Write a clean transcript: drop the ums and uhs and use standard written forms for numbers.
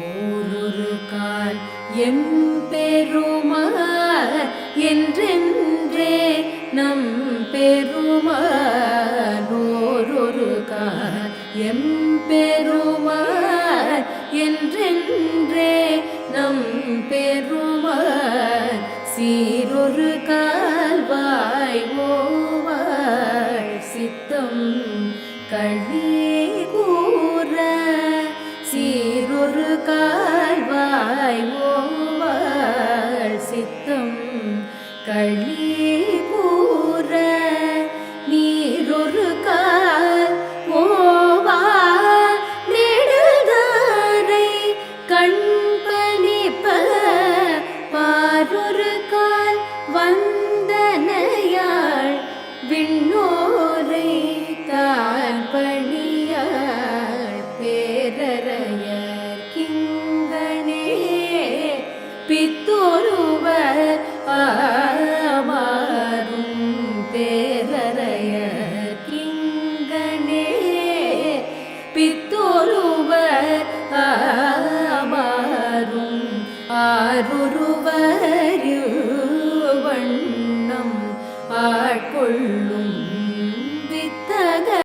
ஓரொரு கால் எம்பெருமான் என்றென்றே நம் பெருமான். ஓரொரு கால் எம்பெருமான் என்றென்றே நம் பெருமான். சீரொரு கால்வாய் ஓவாள் சித்தம் கழி கூற. சீரொரு கால்வாய் ஓவாள் சித்தம் கழி கூற. நீரொரு கால் ஓவா நெடுதாரை கண்பணிப்ப. பாரொரு கால் வந்தனையாள் விண்ணோரை தான் பணியாள். பேரறையர் கிங்கனே பித்தொருவர் ஆமாறும். பேரறையர் கிங்கனே பித்தொருவர் ஆமாறும். ஆரொருவர் வண்ணம் ஆட்கொள்ளு